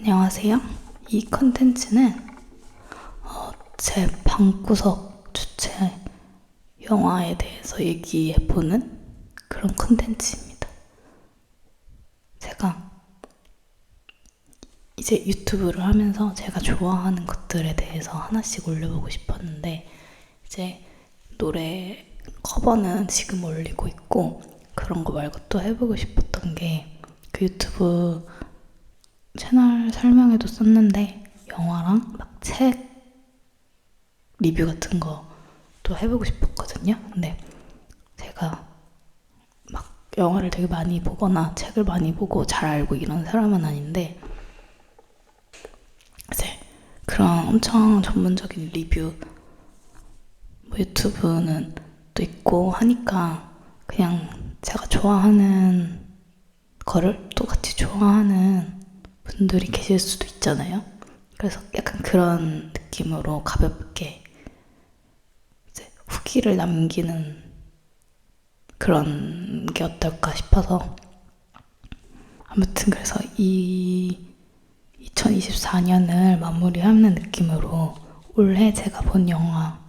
안녕하세요. 이 컨텐츠는 제 방구석 주최 영화에 대해서 얘기해보는 그런 컨텐츠입니다. 제가 이제 유튜브를 하면서 제가 좋아하는 것들에 대해서 하나씩 올려보고 싶었는데, 이제 노래 커버는 지금 올리고 있고, 그런 거 말고 또 해보고 싶었던 게, 그 유튜브 채널 설명에도 썼는데 영화랑 막 책 리뷰 같은 거도 해보고 싶었거든요. 근데 제가 막 영화를 되게 많이 보거나 책을 많이 보고 잘 알고 이런 사람은 아닌데, 이제 그런 엄청 전문적인 리뷰 뭐 유튜브는 또 있고 하니까 그냥 제가 좋아하는 거를 또 같이 좋아하는 분들이 계실 수도 있잖아요. 그래서 약간 그런 느낌으로 가볍게 이제 후기를 남기는 그런 게 어떨까 싶어서, 아무튼 그래서 이 2024년을 마무리하는 느낌으로 올해 제가 본 영화들에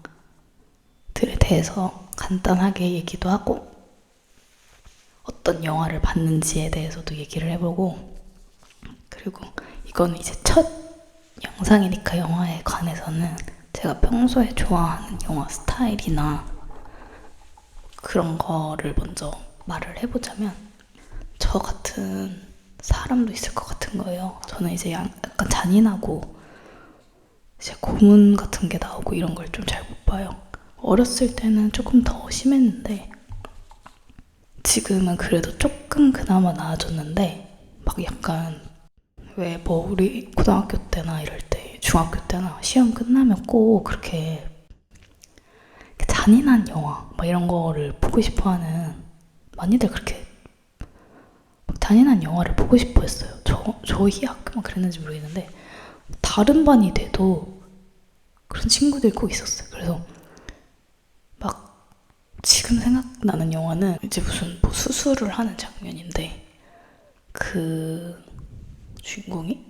대해서 간단하게 얘기도 하고, 어떤 영화를 봤는지에 대해서도 얘기를 해보고, 그리고 이건 이제 첫 영상이니까 영화에 관해서는 제가 평소에 좋아하는 영화 스타일이나 그런 거를 먼저 말을 해보자면, 저 같은 사람도 있을 것 같은 거예요. 저는 이제 약간 잔인하고 이제 고문 같은 게 나오고 이런 걸 좀 잘 못 봐요. 어렸을 때는 조금 더 심했는데 지금은 그래도 조금 그나마 나아졌는데, 막 약간 왜 뭐 우리 고등학교 때나 이럴 때, 중학교 때나 시험 끝나면 꼭 그렇게 잔인한 영화 막 이런 거를 보고 싶어하는, 많이들 그렇게 잔인한 영화를 보고 싶어 했어요. 저희 학교만 그랬는지 모르겠는데 다른 반이 돼도 그런 친구들이 꼭 있었어요. 그래서 막 지금 생각나는 영화는 이제 무슨 뭐 수술을 하는 장면인데, 그 주인공이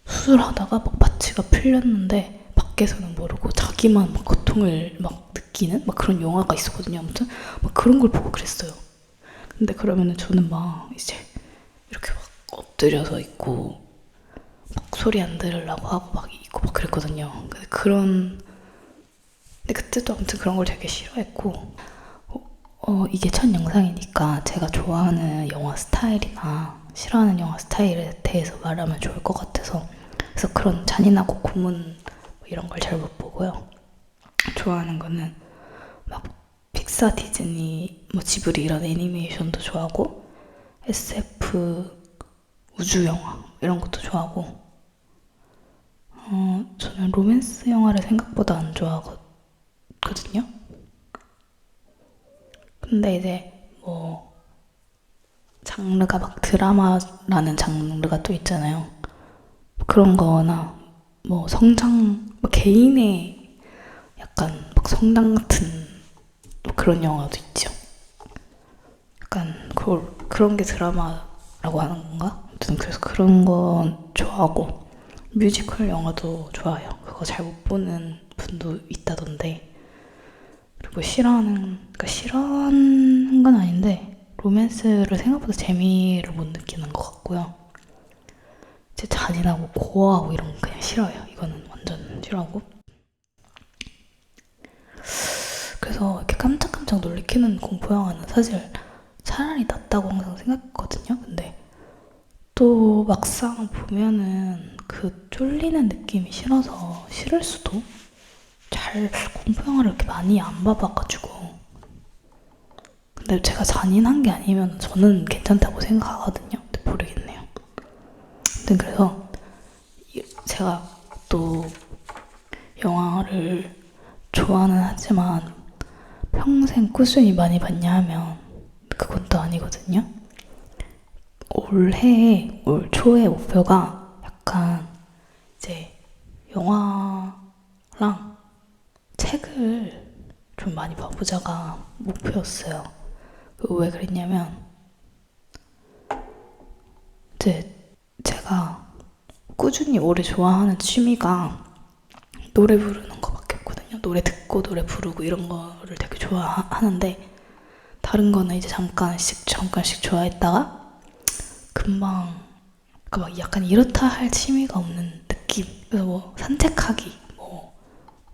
수술하다가 막 마취가 풀렸는데 밖에서는 모르고 자기만 막 고통을 막 느끼는 막 그런 영화가 있었거든요. 아무튼 막 그런 걸 보고 그랬어요. 근데 그러면은 저는 막 이제 이렇게 막 엎드려서 있고 막 소리 안 들으려고 하고 막 있고 막 그랬거든요. 근데 그때도 아무튼 그런 걸 되게 싫어했고, 이게 첫 영상이니까 제가 좋아하는 영화 스타일이나 싫어하는 영화 스타일에 대해서 말하면 좋을 것 같아서, 그래서 그런 잔인하고 고문 뭐 이런 걸 잘 못 보고요. 좋아하는 거는 막 픽사, 디즈니, 뭐 지브리 이런 애니메이션도 좋아하고, SF, 우주 영화 이런 것도 좋아하고, 저는 로맨스 영화를 생각보다 안 좋아하거든요. 근데 이제 뭐 장르가 막 드라마라는 장르가 또 있잖아요. 그런 거나 뭐 성장, 뭐 개인의 약간 막 성장 같은 뭐 그런 영화도 있죠. 약간 그런 게 드라마라고 하는 건가? 아무튼 그래서 그런 건 좋아하고, 뮤지컬 영화도 좋아요. 그거 잘 못 보는 분도 있다던데. 그리고 그러니까 싫어하는 건 아닌데 로맨스를 생각보다 재미를 못 느끼는 것 같고요. 이제 잔인하고 고어하고 이런 건 그냥 싫어요. 이거는 완전 싫어하고. 그래서 이렇게 깜짝깜짝 놀래키는 공포 영화는 사실 차라리 낫다고 항상 생각했거든요. 근데 또 막상 보면은 그 쫄리는 느낌이 싫어서 싫을 수도. 잘 공포 영화를 이렇게 많이 안 봐봐가지고. 근데 제가 잔인한 게 아니면 저는 괜찮다고 생각하거든요. 근데 모르겠네요. 아무튼 그래서 제가 또 영화를 좋아는 하지만 평생 꾸준히 많이 봤냐 하면 그건 또 아니거든요. 올 초에 목표가 약간 이제 영화랑 책을 좀 많이 봐보자가 목표였어요. 왜 그랬냐면 이제 제가 꾸준히 오래 좋아하는 취미가 노래 부르는 거밖에 없거든요. 노래 듣고 노래 부르고 이런 거를 되게 좋아하는데, 다른 거는 이제 잠깐씩 좋아했다가 금방 그러니까 막 약간 이렇다 할 취미가 없는 느낌. 그래서 뭐 산책하기, 뭐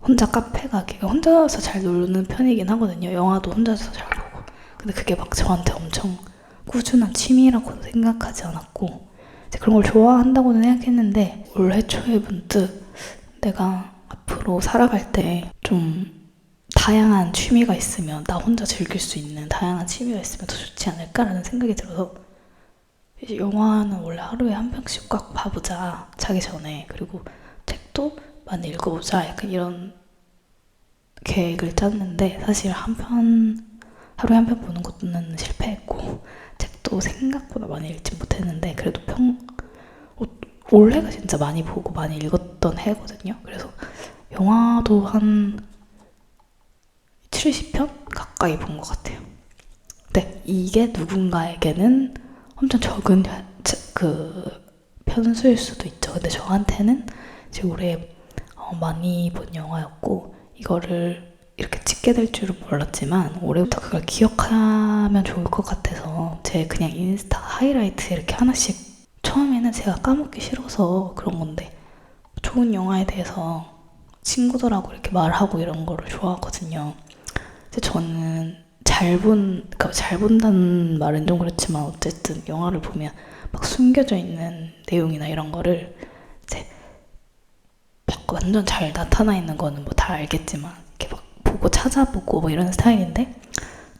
혼자 카페 가기, 혼자서 잘 노는 편이긴 하거든요. 영화도 혼자서 잘 보고. 근데 그게 막 저한테 엄청 꾸준한 취미라고 생각하지 않았고, 이제 그런 걸 좋아한다고는 생각했는데, 올해 초에 문득 내가 앞으로 살아갈 때 좀 다양한 취미가 있으면, 나 혼자 즐길 수 있는 다양한 취미가 있으면 더 좋지 않을까라는 생각이 들어서, 이제 영화는 원래 하루에 한 편씩 꽉 봐보자, 자기 전에. 그리고 책도 많이 읽어보자, 약간 이런 계획을 짰는데, 사실 하루에 한 편 보는 것도는 실패했고, 책도 생각보다 많이 읽지 못했는데, 그래도 올해가 진짜 많이 보고 많이 읽었던 해거든요. 그래서 영화도 한 70편 가까이 본 것 같아요. 근데 이게 누군가에게는 엄청 적은 편수일 수도 있죠. 근데 저한테는 이제 올해 많이 본 영화였고, 이거를 이렇게 찍게 될 줄은 몰랐지만 올해부터 그걸 기억하면 좋을 것 같아서 제 그냥 인스타 하이라이트 이렇게 하나씩, 처음에는 제가 까먹기 싫어서 그런 건데, 좋은 영화에 대해서 친구들하고 이렇게 말하고 이런 거를 좋아하거든요. 근데 저는 그러니까 잘 본다는 말은 좀 그렇지만, 어쨌든 영화를 보면 막 숨겨져 있는 내용이나 이런 거를 이제 막 완전 잘 나타나 있는 거는 뭐 다 알겠지만, 이렇게 막 보고 찾아보고 뭐 이런 스타일인데,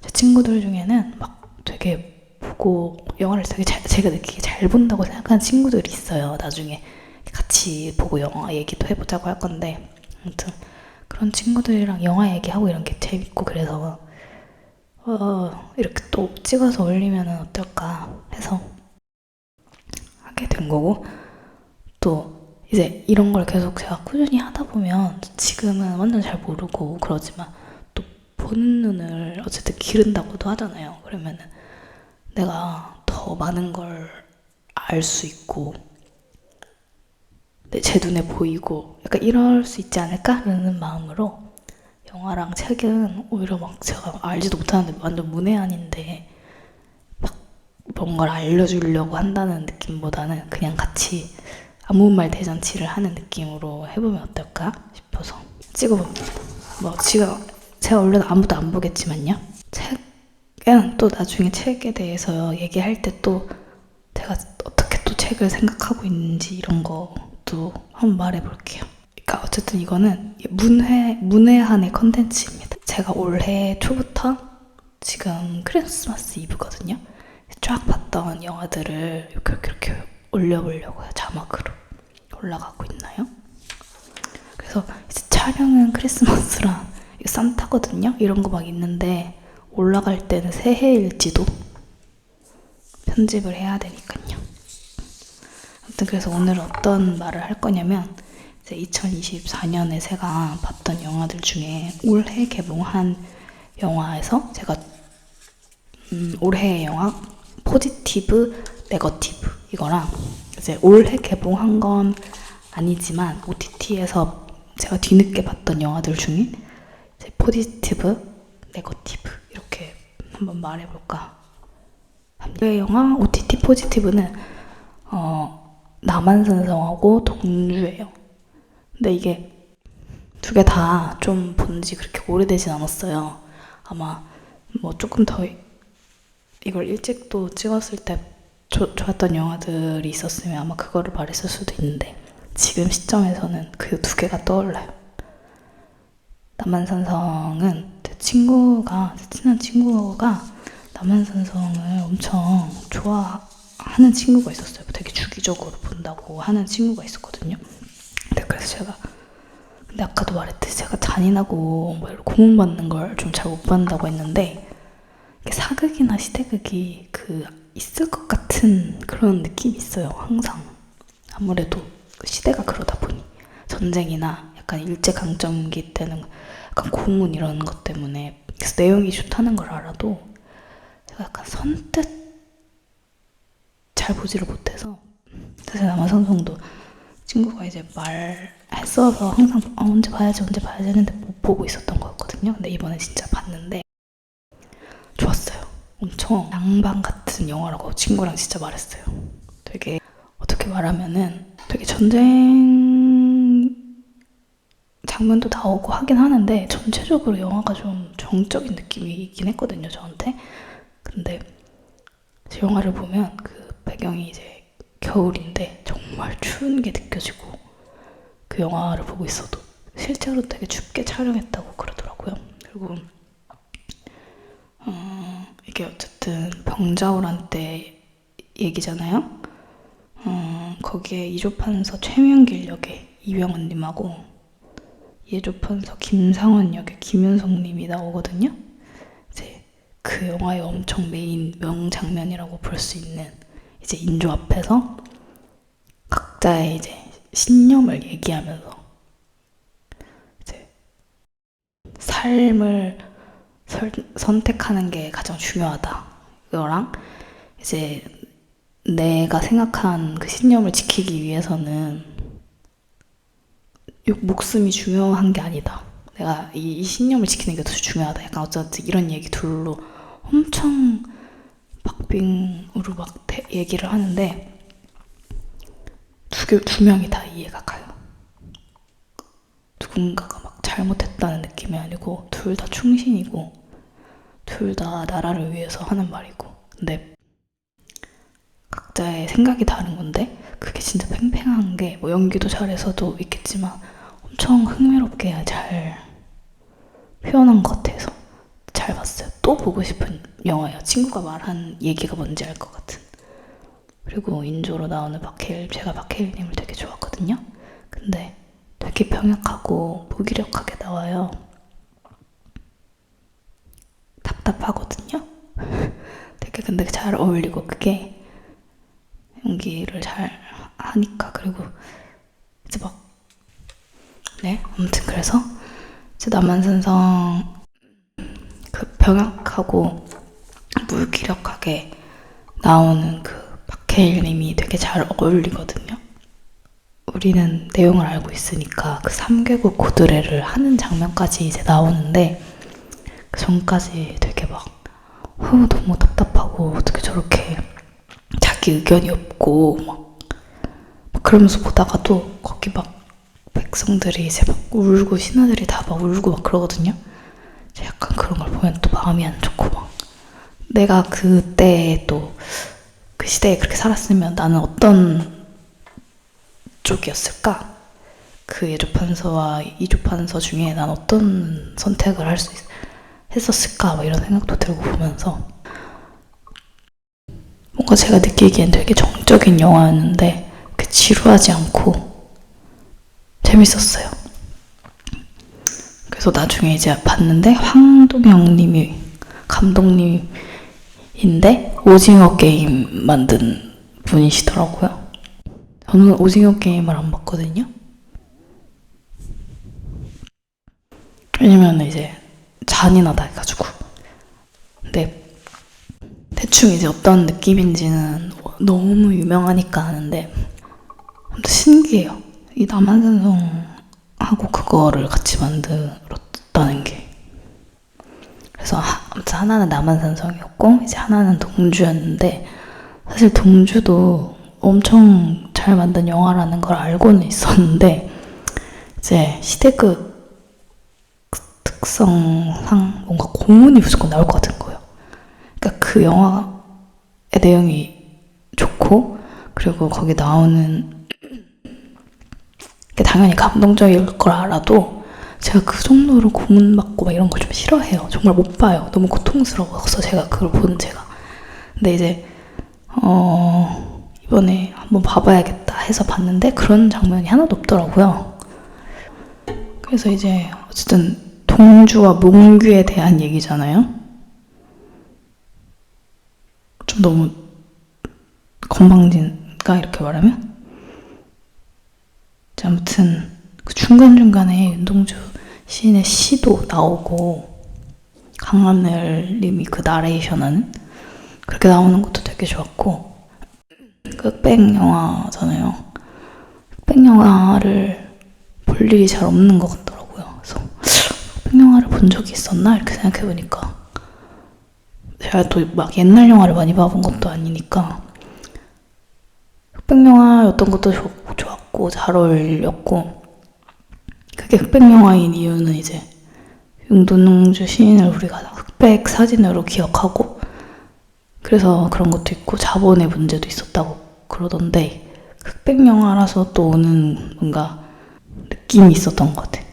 제 친구들 중에는 막 되게 보고 영화를 되게 제가 느끼기에 잘 본다고 생각하는 친구들이 있어요. 나중에 같이 보고 영화 얘기도 해보자고 할 건데, 아무튼 그런 친구들이랑 영화 얘기하고 이런 게 재밌고, 그래서 이렇게 또 찍어서 올리면 어떨까 해서 하게 된 거고, 또 이제 이런 걸 계속 제가 꾸준히 하다 보면, 지금은 완전 잘 모르고 그러지만 또 보는 눈을 어쨌든 기른다고도 하잖아요. 그러면은 내가 더 많은 걸 알 수 있고 제 눈에 보이고 약간 이럴 수 있지 않을까라는 마음으로, 영화랑 책은 오히려 막 제가 알지도 못하는데 완전 문외한인데 막 뭔가를 알려주려고 한다는 느낌보다는 그냥 같이 아무 말 대잔치를 하는 느낌으로 해보면 어떨까 싶어서 찍어봅니다. 뭐 제가 원래는 아무도 안 보겠지만요. 책은 또 나중에 책에 대해서 얘기할 때 또 제가 어떻게 또 책을 생각하고 있는지 이런 것도 한번 말해볼게요. 그러니까 어쨌든 이거는 문외한의 컨텐츠입니다. 제가 올해 초부터 지금 크리스마스 이브거든요. 쫙 봤던 영화들을 이렇게 올려보려고요. 자막으로 올라가고 있나요? 그래서 이제 촬영은 크리스마스랑 산타거든요. 이런 거 막 있는데, 올라갈 때는 새해일지도 편집을 해야 되니까요. 아무튼 그래서 오늘 어떤 말을 할 거냐면, 이제 2024년에 제가 봤던 영화들 중에 올해 개봉한 영화에서 제가 올해의 영화 포지티브, 네거티브 이거랑, 이제 올해 개봉한 건 아니지만 OTT에서 제가 뒤늦게 봤던 영화들 중에 이제 포지티브, 네거티브 이렇게 한번 말해볼까 합니다. 이 영화 OTT 포지티브는 남한산성하고 동주예요. 근데 이게 두 개 다 좀 본지 그렇게 오래되진 않았어요. 아마 뭐 조금 더 이걸 일찍 또 찍었을 때 좋았던 영화들이 있었으면 아마 그거를 말했을 수도 있는데, 지금 시점에서는 그 두 개가 떠올라요. 남한산성은 제 친한 친구가 남한산성을 엄청 좋아하는 친구가 있었어요. 되게 주기적으로 본다고 하는 친구가 있었거든요. 그래서 근데 아까도 말했듯이 제가 잔인하고 뭐 고문받는 걸 좀 잘 못 본다고 했는데, 사극이나 시대극이 있을 것 같은 그런 느낌이 있어요. 항상. 아무래도 시대가 그러다 보니, 전쟁이나 약간 일제강점기 때는 약간 고문 이런 것 때문에, 그래서 내용이 좋다는 걸 알아도 제가 약간 선뜻 잘 보지를 못해서, 사실 남한산성도 친구가 이제 말했어서 항상 언제 봐야지 했는데 못 보고 있었던 거였거든요. 근데 이번에 진짜 봤는데 좋았어요. 엄청 낭만 같은 영화라고 친구랑 진짜 말했어요. 되게 어떻게 말하면은 되게 전쟁 장면도 나오고 하긴 하는데 전체적으로 영화가 좀 정적인 느낌이 있긴 했거든요, 저한테. 근데 제 영화를 보면 그 배경이 이제 겨울인데 정말 추운 게 느껴지고, 그 영화를 보고 있어도 실제로 되게 춥게 촬영했다고 그러더라고요. 그리고 이게 어쨌든 병자호란 때 얘기잖아요. 거기에 이조판서 최명길 역의 이병헌님하고 예조판서 김상원 역의 김윤석님이 나오거든요. 이제 그 영화의 엄청 메인 명장면이라고 볼 수 있는 이제 인조 앞에서 각자의 이제 신념을 얘기하면서 이제 삶을 선택하는 게 가장 중요하다. 그거랑 이제 내가 생각한 그 신념을 지키기 위해서는 목숨이 중요한 게 아니다. 내가 이 신념을 지키는 게 더 중요하다. 약간 어쩌지 이런 얘기 둘로 엄청 박빙으로 막 얘기를 하는데 두 명이 다 이해가 가요. 누군가가 막 잘못했다는 느낌이 아니고 둘 다 충신이고 둘 다 나라를 위해서 하는 말이고, 근데 각자의 생각이 다른 건데 그게 진짜 팽팽한 게 뭐 연기도 잘해서도 있겠지만 엄청 흥미롭게 잘 표현한 것 같아서 잘 봤어요. 또 보고 싶은 영화예요. 친구가 말한 얘기가 뭔지 알 것 같은. 그리고 인조로 나오는 제가 박해일님을 되게 좋아하거든요. 근데 되게 병약하고 무기력하게 나와요. 답답하거든요. 되게 근데 잘 어울리고, 그게 연기를 잘 하니까. 그리고 이제 아무튼 그래서 이제 남한산성 그 병약하고 무기력하게 나오는 그 박해일님이 되게 잘 어울리거든요. 우리는 내용을 알고 있으니까 그 3개국 고드레를 하는 장면까지 이제 나오는데 그 전까지 되게 너무 답답하고 어떻게 저렇게 자기 의견이 없고 막 그러면서 보다가도 거기 백성들이 이제 울고 신하들이 다 울고 그러거든요. 약간 그런 걸 보면 또 마음이 안 좋고 내가 그때 또 그 시대에 그렇게 살았으면 나는 어떤 쪽이었을까? 그 예조판서와 이조판서 중에 난 어떤 선택을 했었을까? 이런 생각도 들고 보면서 뭔가 제가 느끼기엔 되게 정적인 영화였는데 지루하지 않고 재밌었어요. 그래서 나중에 이제 봤는데 황동영님이 감독님인데 오징어 게임 만든 분이시더라고요. 저는 오징어 게임을 안 봤거든요. 왜냐면 이제 잔인하다 해가지고. 근데 대충 이제 어떤 느낌인지는 너무 유명하니까 아는데 신기해요. 이 남한산성하고 그거를 같이 만들었다는 게. 그래서 아무튼 하나는 남한산성이었고 이제 하나는 동주였는데, 사실 동주도 엄청 잘 만든 영화라는 걸 알고는 있었는데 이제 시대극 특성상 뭔가 고문이 무조건 나올 것 같은 거예요. 그러니까 그 영화의 내용이 좋고 그리고 거기 나오는 게 당연히 감동적일 걸 알아도 제가 그 정도로 고문받고 이런 걸 좀 싫어해요. 정말 못 봐요. 너무 고통스러워서 제가 그걸 보는 제가. 근데 이제 이번에 한번 봐봐야겠다 해서 봤는데 그런 장면이 하나도 없더라고요. 그래서 이제 어쨌든 동주와 몽규에 대한 얘기잖아요. 좀 너무 건방진가 이렇게 말하면? 아무튼 그 중간중간에 윤동주 시인의 시도 나오고 강하늘님이 그 나레이션하는 그렇게 나오는 것도 되게 좋았고, 흑백 영화잖아요. 흑백 영화를 볼 일이 잘 없는 것 같더라고요. 그래서 흑백 영화를 본 적이 있었나 이렇게 생각해보니까 제가 또 막 옛날 영화를 많이 봐본 것도 아니니까 흑백 영화였던 것도 좋았고 잘 어울렸고, 그게 흑백 영화인 이유는 이제 윤동주 시인을 우리가 흑백 사진으로 기억하고 그래서 그런 것도 있고 자본의 문제도 있었다고 그러던데, 흑백 영화라서 또 오는 뭔가 느낌이 있었던 것 같아.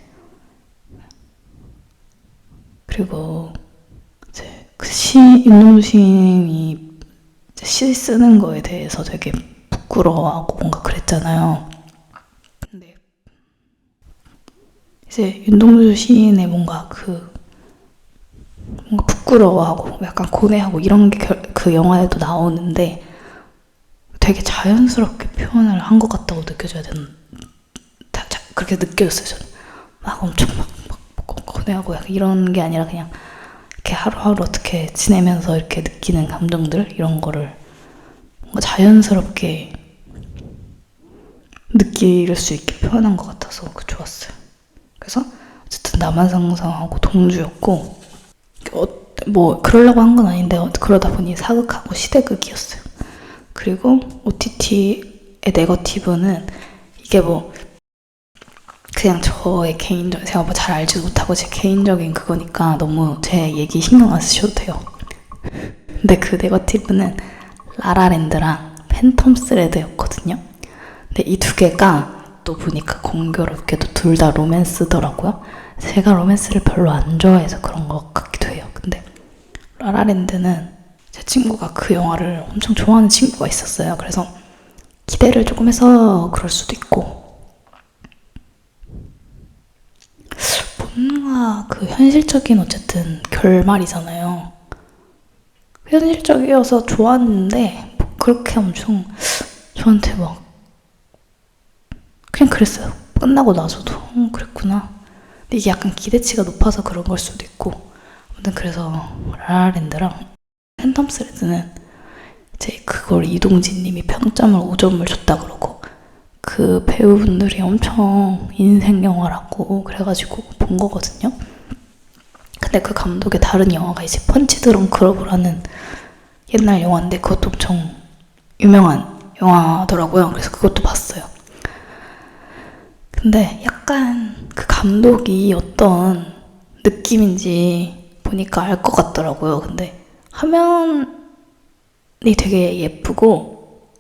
그리고 이제 그 윤동주 시인이 시 쓰는 거에 대해서 되게 부끄러워하고 뭔가 그랬잖아요. 근데 이제 윤동주 시인의 뭔가 뭔가 부끄러워하고 약간 고뇌하고 이런 게 그 영화에도 나오는데 되게 자연스럽게 표현을 한 것 같다고 느껴져야 되는, 그렇게 느껴졌어요. 저는 막 엄청 막 고뇌하고 약간 이런 게 아니라 그냥 이렇게 하루하루 어떻게 지내면서 이렇게 느끼는 감정들, 이런 거를 뭔가 자연스럽게 느낄 수 있게 표현한 것 같아서 좋았어요. 그래서 어쨌든 남한상상하고 동주였고, 뭐 그러려고 한 건 아닌데 그러다 보니 사극하고 시대극이었어요. 그리고 OTT의 네거티브는 이게 뭐 그냥 저의 개인적, 제가 뭐 잘 알지도 못하고 제 개인적인 그거니까 너무 제 얘기 신경 안 쓰셔도 돼요. 근데 그 네거티브는 라라랜드랑 팬텀 스레드였거든요. 근데 이 두 개가 또 보니까 공교롭게도 둘 다 로맨스더라고요. 제가 로맨스를 별로 안 좋아해서 그런 것 같기도 해요. 근데 라라랜드는 제 친구가 그 영화를 엄청 좋아하는 친구가 있었어요. 그래서 기대를 조금 해서 그럴 수도 있고, 뭔가 그 현실적인 어쨌든 결말이잖아요. 현실적이어서 좋았는데 뭐 그렇게 엄청 저한테 막 그냥 그랬어요. 끝나고 나서도 그랬구나. 근데 이게 약간 기대치가 높아서 그런 걸 수도 있고, 아무튼 그래서 라라랜드랑 팬텀 스레드는 이제 그걸 이동진 님이 평점을 5점을 줬다 그러고 그 배우분들이 엄청 인생 영화라고 그래가지고 본 거거든요. 근데 그 감독의 다른 영화가 이제 펀치 드렁크 러브라는 옛날 영화인데 그것도 엄청 유명한 영화더라고요. 그래서 그것도 봤어요. 근데 약간 그 감독이 어떤 느낌인지 보니까 알 것 같더라고요. 근데 화면이 되게 예쁘고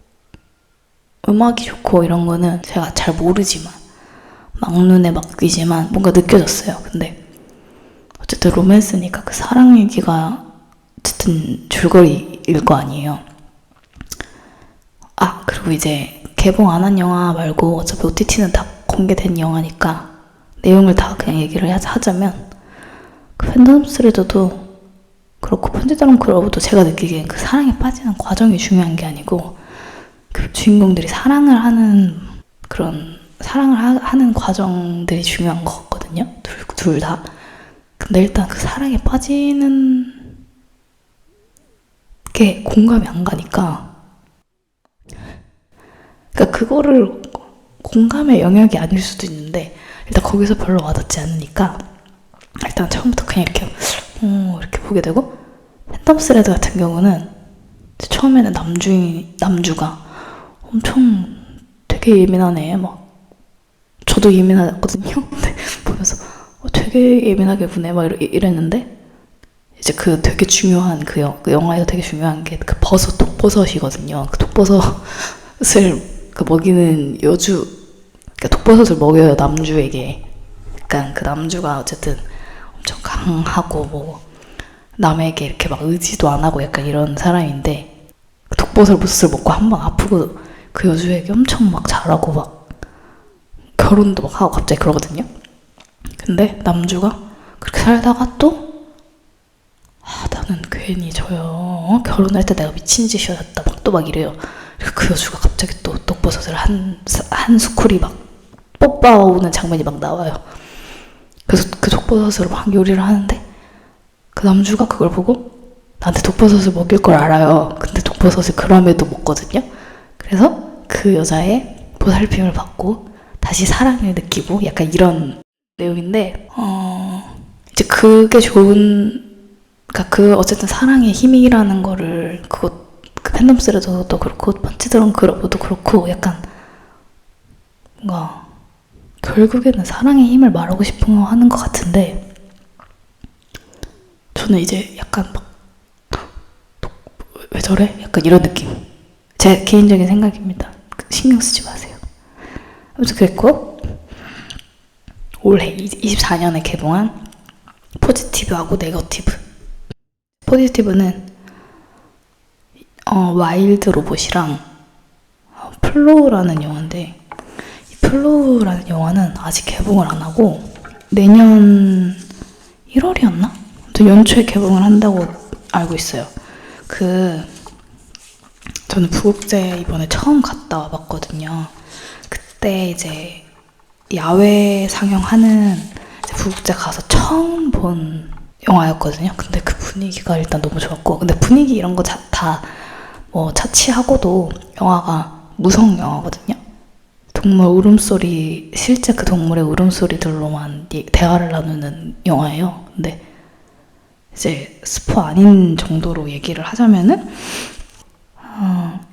음악이 좋고 이런 거는 제가 잘 모르지만 막 눈에 맡기지만 뭔가 느껴졌어요. 근데 어쨌든 로맨스니까 그 사랑 얘기가 어쨌든 줄거리일 거 아니에요. 아, 그리고 이제 개봉 안 한 영화 말고 어차피 OTT는 다 공개된 영화니까 내용을 다 그냥 얘기를 하자면, 그 팬덤 스레드도 그렇고 펀치 드렁크 러브도 제가 느끼기엔 그 사랑에 빠지는 과정이 중요한 게 아니고 그 주인공들이 사랑을 하는 그런 사랑을 하는 과정들이 중요한 것 같거든요. 둘 다. 근데 일단 그 사랑에 빠지는 게 공감이 안 가니까, 그러니까 그거를 공감의 영역이 아닐 수도 있는데 일단 거기서 별로 와닿지 않으니까 일단 처음부터 그냥 이렇게 보게 되고, 팬텀 스레드 같은 경우는 처음에는 남주가 엄청 되게 예민하네, 막 저도 예민하거든요. 근데 보면서 되게 예민하게 보네 막 이랬는데, 이제 그 되게 중요한 그 영화에서 되게 중요한 게 그 독버섯이거든요. 그 독버섯을 그 먹이는 여주, 그러니까 독버섯을 먹여요 남주에게. 약간 그 남주가 어쨌든 엄청 강하고 뭐 남에게 이렇게 막 의지도 안 하고 약간 이런 사람인데, 그 독버섯을 먹고 한 번 아프고 그 여주에게 엄청 막 잘하고 막 결혼도 막 하고 갑자기 그러거든요. 근데 남주가 그렇게 살다가 또 나는 괜히 결혼할 때 내가 미친 짓이었다 막 또 막 이래요. 그 여주가 갑자기 또 독버섯을 한 수쿨이 막 뽑아오는 장면이 막 나와요. 그래서 그 독버섯으로 막 요리를 하는데 그 남주가 그걸 보고 나한테 독버섯을 먹일 걸 알아요. 근데 독버섯을 그럼에도 먹거든요. 그래서 그 여자의 보살핌을 받고 다시 사랑을 느끼고 약간 이런 내용인데 이제 그게 그러니까 어쨌든 사랑의 힘이라는 거를 그 팬덤 스레더도 그렇고 펀치드렁 그러브도 그렇고 약간 뭔가 결국에는 사랑의 힘을 말하고 싶은 거 하는 것 같은데 저는 이제 약간 막 왜 저래? 약간 이런 느낌. 제 개인적인 생각입니다. 신경 쓰지 마세요. 아무튼 그랬고 올해 24년에 개봉한 포지티브하고 네거티브. 포지티브는 와일드 로봇이랑 플로우라는 영화인데 이 플로우라는 영화는 아직 개봉을 안 하고 내년 1월이었나? 아무튼 연초에 개봉을 한다고 알고 있어요. 저는 부국제 이번에 처음 갔다 와봤거든요. 그때 이제 야외 상영하는 부국제 가서 처음 본 영화였거든요. 근데 그 분위기가 일단 너무 좋았고, 근데 분위기 이런 거 다 뭐 차치하고도 영화가 무성 영화거든요. 동물 울음소리, 실제 그 동물의 울음소리들로만 대화를 나누는 영화예요. 근데 이제 스포 아닌 정도로 얘기를 하자면은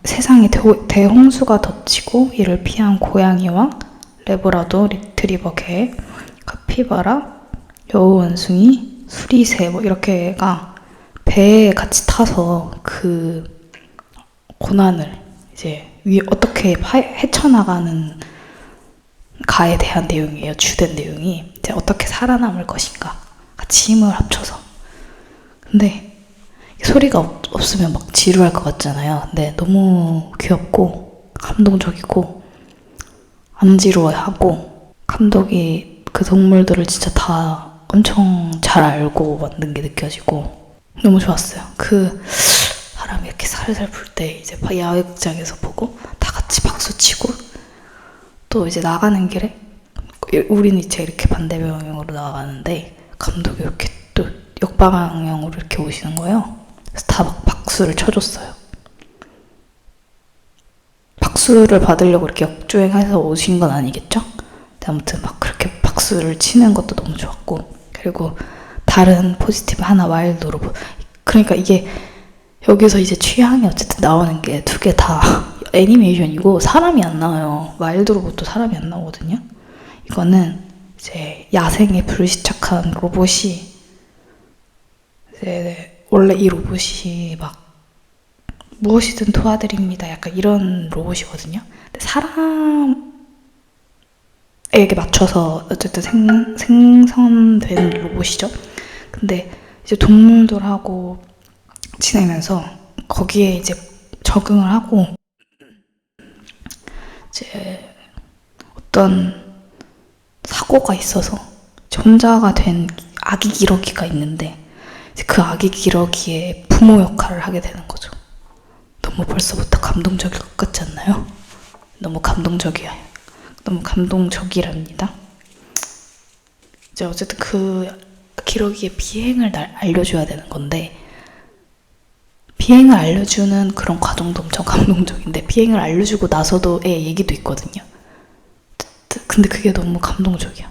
세상에 대홍수가 덮치고 이를 피한 고양이와 레브라도, 리트리버 개, 카피바라, 여우 원숭이, 수리새 뭐 이렇게가 배에 같이 타서 그 고난을 이제 어떻게 헤쳐나가는 가에 대한 내용이에요. 주된 내용이 이제 어떻게 살아남을 것인가 같이 힘을 합쳐서. 근데 소리가 없으면 막 지루할 것 같잖아요. 근데 너무 귀엽고 감동적이고 안 지루해하고 감독이 그 동물들을 진짜 다 엄청 잘 알고 만든 게 느껴지고 너무 좋았어요. 그 바람이 이렇게 살살 불 때 이제 야외극장에서 보고 다 같이 박수치고 또 이제 나가는 길에 우리는 이제 이렇게 반대 방향으로 나가는데 감독이 이렇게 또 역방향으로 이렇게 오시는 거예요. 그래서 다 막 박수를 쳐줬어요. 박수를 받으려고 이렇게 역주행해서 오신 건 아니겠죠? 아무튼 막 그렇게 박수를 치는 것도 너무 좋았고, 그리고 다른 포지티브 하나 와일드 로봇. 그러니까 이게 여기서 이제 취향이 어쨌든 나오는 게 두 개 다 애니메이션이고 사람이 안 나와요. 와일드 로봇도 사람이 안 나오거든요. 이거는 이제 야생에 불시착한 로봇이 이제 원래 이 로봇이 막 무엇이든 도와드립니다. 약간 이런 로봇이거든요. 근데 사람에게 맞춰서 어쨌든 생성된 로봇이죠. 근데 이제 동물들하고 지내면서 거기에 이제 적응을 하고 이제 어떤 사고가 있어서 혼자가 된 아기 기러기가 있는데 이제 그 아기 기러기의 부모 역할을 하게 되는 거죠. 너무 벌써부터 감동적일 것 같지 않나요? 너무 감동적이에요. 너무 감동적이랍니다. 이제 어쨌든 그 기러기의 비행을 알려줘야 되는 건데 비행을 알려주는 그런 과정도 엄청 감동적인데 비행을 알려주고 나서도의 얘기도 있거든요. 근데 그게 너무 감동적이야.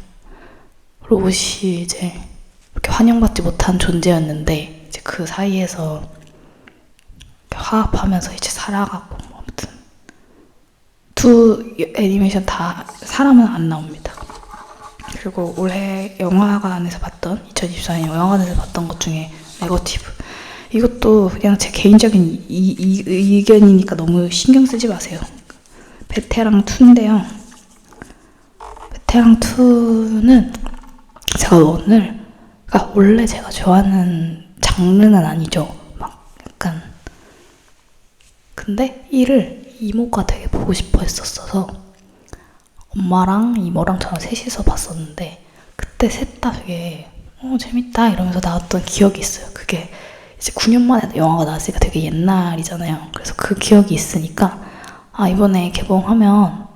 로봇이 이제 이렇게 환영받지 못한 존재였는데 이제 그 사이에서 화합하면서 이제 살아가고 뭐 아무튼 두 애니메이션 다 사람은 안 나옵니다. 그리고 올해 영화관에서 봤던 2024년 영화관에서 봤던 것 중에 네거티브, 이것도 그냥 제 개인적인 의견이니까 너무 신경 쓰지 마세요. 베테랑 2인데요. 베테랑 2는 제가 그러니까 원래 제가 좋아하는 장르는 아니죠. 막 약간 근데 1을 이모가 되게 보고 싶어 했었어서 엄마랑 이모랑 저랑 셋이서 봤었는데 그때 셋 다 되게 재밌다 이러면서 나왔던 기억이 있어요. 그게 이제 9년 만에 영화가 나왔으니까 되게 옛날이잖아요. 그래서 그 기억이 있으니까 이번에 개봉하면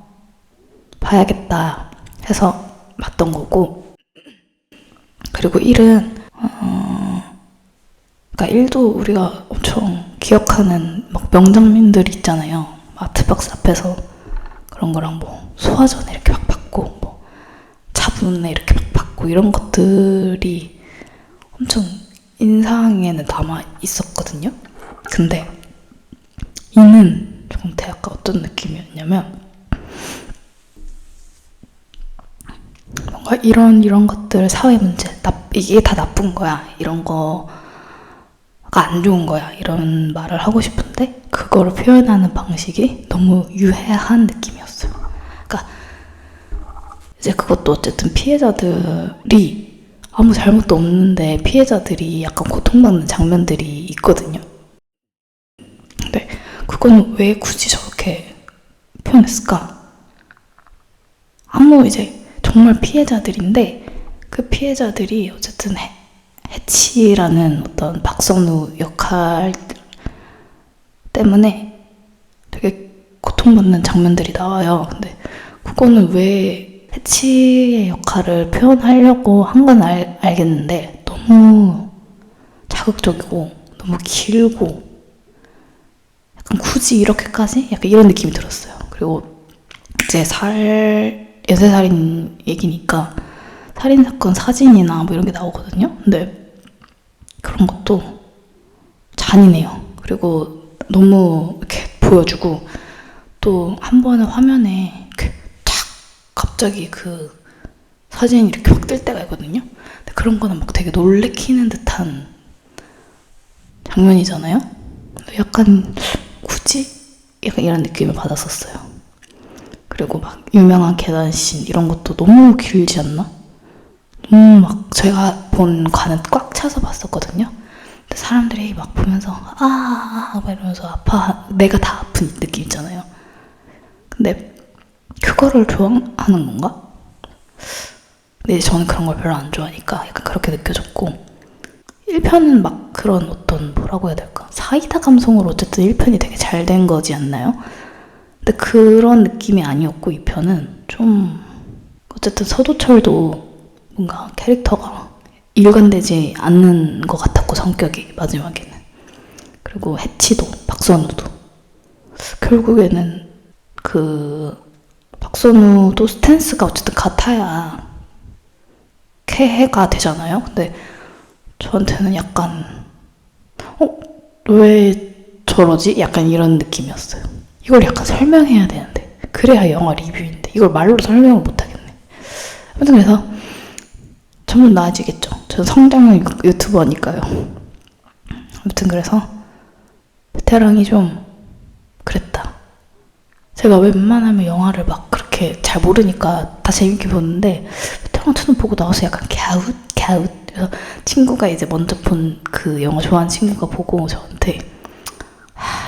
봐야겠다 해서 봤던 거고, 그리고 1은 그러니까 1도 우리가 엄청 기억하는 막 명장면들이 있잖아요. 아트박스 앞에서 그런 거랑 뭐 소화전에 이렇게 막 있고 뭐 차분에 이렇게 막 받고 이런 것들이 엄청 인상에는 남아 있었거든요. 근데 이는 정태 약간 어떤 느낌이었냐면 뭔가 이런 것들 사회 문제 이게 다 나쁜 거야 이런 거가 안 좋은 거야 이런 말을 하고 싶은데 그거를 표현하는 방식이 너무 유해한 느낌이었어요. 그러니까 이제 그것도 어쨌든 피해자들이 아무 잘못도 없는데 피해자들이 약간 고통받는 장면들이 있거든요. 근데 그거는 왜 굳이 저렇게 표현했을까? 아무 이제 정말 피해자들인데 그 피해자들이 어쨌든 해치라는 어떤 박선우 역할 때문에 되게 고통받는 장면들이 나와요. 근데 그거는 왜 해치의 역할을 표현하려고 한 건 알겠는데 너무 자극적이고 너무 길고 약간 굳이 이렇게까지? 약간 이런 느낌이 들었어요. 그리고 이제 연쇄살인 얘기니까 살인사건 사진이나 뭐 이런 게 나오거든요. 근데 그런 것도 잔인해요. 그리고 너무 이렇게 보여주고 또 한 번에 화면에 이렇게 탁 갑자기 그 사진이 이렇게 확 뜰 때가 있거든요. 근데 그런 거는 막 되게 놀래키는 듯한 장면이잖아요. 약간 굳이 약간 이런 느낌을 받았었어요. 그리고 막 유명한 계단씬 이런 것도 너무 길지 않나? 막 제가 본 관은 꽉 차서 봤었거든요. 근데 사람들이 막 보면서 막 이러면서 내가 다 아픈 느낌 있잖아요. 근데 그거를 좋아하는 건가? 근데 저는 그런 걸 별로 안 좋아하니까 약간 그렇게 느껴졌고 1편은 막 그런 어떤 뭐라고 해야 될까? 사이다 감성으로 어쨌든 1편이 되게 잘 된 거지 않나요? 근데 그런 느낌이 아니었고 2편은 좀 어쨌든 서도철도 뭔가 캐릭터가 일관되지 않는 것 같았고 성격이 마지막에는 그리고 해치도 박선우도 결국에는 그 박선우도 스탠스가 어쨌든 같아야 쾌해가 되잖아요. 근데 저한테는 약간 왜 저러지? 약간 이런 느낌이었어요. 이걸 약간 설명해야 되는데 그래야 영화 리뷰인데 이걸 말로 설명을 못하겠네. 아무튼 그래서 점점 나아지겠죠. 전 성장형 유튜버니까요. 아무튼 그래서 베테랑이 좀 그랬다. 제가 웬만하면 영화를 막 그렇게 잘 모르니까 다 재밌게 보는데 베테랑 2는 보고 나와서 약간 갸웃 그래서 친구가 이제 먼저 본 그 영화 좋아하는 친구가 보고 저한테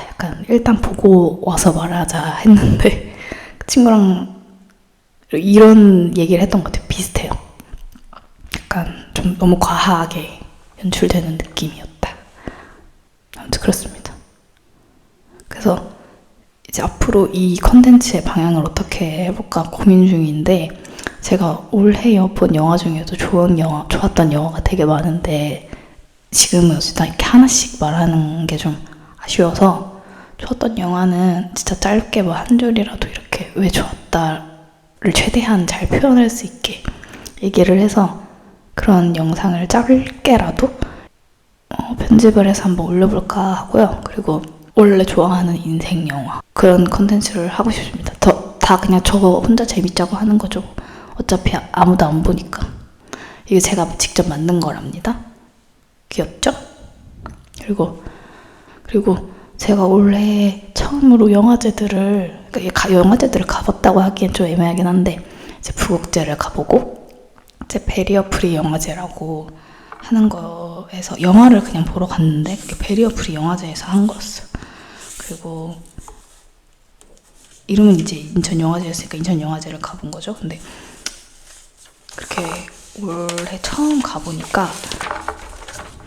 약간 일단 보고 와서 말하자 했는데 그 친구랑 이런 얘기를 했던 것 같아요. 비슷해요. 약간 좀 너무 과하게 연출되는 느낌이었다. 아무튼 그렇습니다. 그래서 이제 앞으로 이 컨텐츠의 방향을 어떻게 해볼까 고민 중인데 제가 올해 본 영화 중에도 좋았던 영화가 되게 많은데 지금은 어쨌든 이렇게 하나씩 말하는 게 좀 아쉬워서 좋았던 영화는 진짜 짧게 뭐 한 줄이라도 이렇게 왜 좋았다를 최대한 잘 표현할 수 있게 얘기를 해서 그런 영상을 짧게라도 편집을 해서 한번 올려볼까 하고요. 그리고 원래 좋아하는 인생 영화 그런 컨텐츠를 하고 싶습니다. 다 그냥 저 혼자 재밌자고 하는 거죠. 어차피 아무도 안 보니까. 이게 제가 직접 만든 거랍니다. 귀엽죠? 그리고 제가 올해 처음으로 영화제들을 가봤다고 하기엔 좀 애매하긴 한데 이제 부국제를 가보고 이제 베리어 프리 영화제라고 하는 거에서 영화를 그냥 보러 갔는데 그게 베리어 프리 영화제에서 한 거였어요. 그리고 이름은 이제 인천 영화제였으니까 인천 영화제를 가본 거죠. 근데 그렇게 올해 처음 가보니까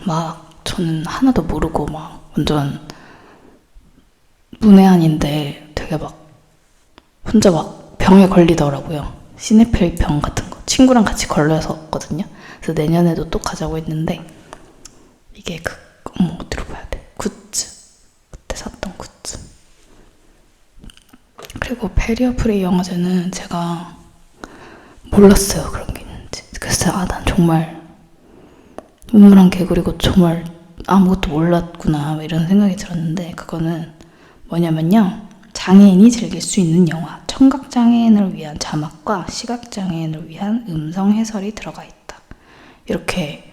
막 저는 하나도 모르고 막 완전 문외한인데 되게 막 혼자 막 병에 걸리더라고요. 시네필 병 같은 거 친구랑 같이 걸렸었거든요. 그래서 내년에도 또 가자고 했는데 이게 어디로 봐야 돼? 굿즈 그때 샀던 굿즈. 그리고 베리어 프리 영화제는 제가 몰랐어요, 그런 게 있는지. 그래서 난 정말 우물안 개구리고 정말 아무것도 몰랐구나 이런 생각이 들었는데, 그거는 뭐냐면요, 장애인이 즐길 수 있는 영화, 청각장애인을 위한 자막과 시각장애인을 위한 음성 해설이 들어가 있다, 이렇게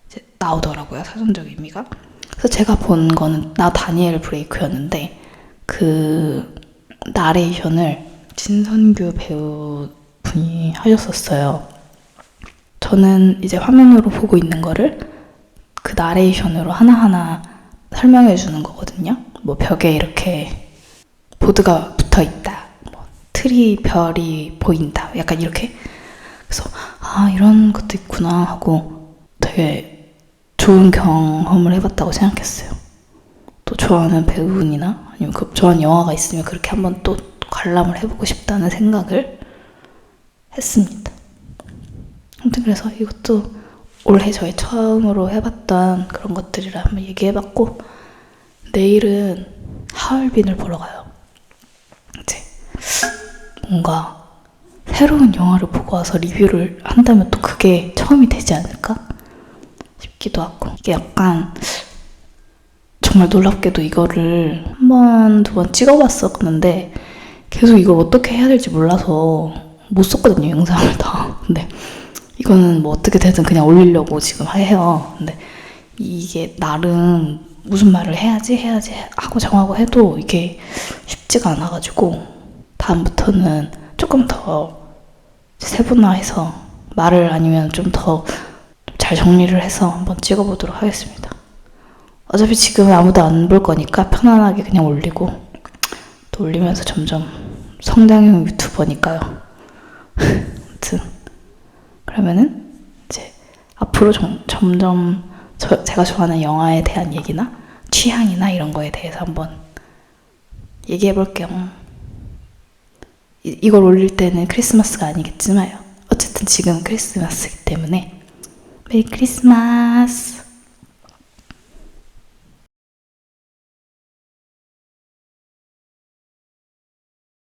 이제 나오더라고요, 사전적 의미가. 그래서 제가 본 거는 나 다니엘 브레이크였는데, 그 나레이션을 진선규 배우분이 하셨었어요. 저는 이제 화면으로 보고 있는 거를 그 나레이션으로 하나하나 설명해 주는 거거든요. 뭐 벽에 이렇게 보드가 붙어 있다, 뭐 틀이 별이 보인다, 약간 이렇게. 그래서 이런 것도 있구나 하고 되게 좋은 경험을 해봤다고 생각했어요. 또 좋아하는 배우분이나 아니면 좋아하는 영화가 있으면 그렇게 한번 또 관람을 해보고 싶다는 생각을 했습니다. 아무튼 그래서 이것도 올해 저희 처음으로 해봤던 그런 것들이라 한번 얘기해봤고, 내일은 하얼빈을 보러 가요. 이제 뭔가 새로운 영화를 보고 와서 리뷰를 한다면 또 그게 처음이 되지 않을까 싶기도 하고, 이게 약간 정말 놀랍게도 이거를 한 번, 두 번 찍어봤었는데 계속 이걸 어떻게 해야 될지 몰라서 못 썼거든요, 영상을 다. 근데 이거는 뭐 어떻게 되든 그냥 올리려고 지금 해요. 근데 이게 나름 무슨 말을 해야지 하고 정하고 해도 이게 쉽지가 않아가지고, 다음부터는 조금 더 세분화해서 말을, 아니면 좀 더 잘 정리를 해서 한번 찍어보도록 하겠습니다. 어차피 지금은 아무도 안 볼 거니까 편안하게 그냥 올리고, 또 올리면서 점점 성장형 유튜버니까요. 아무튼 그러면은 이제 앞으로 점점 제가 좋아하는 영화에 대한 얘기나 취향이나 이런 거에 대해서 한번 얘기해 볼게요. 이걸 올릴 때는 크리스마스가 아니겠지만요. 어쨌든 지금 크리스마스이기 때문에 메리 크리스마스.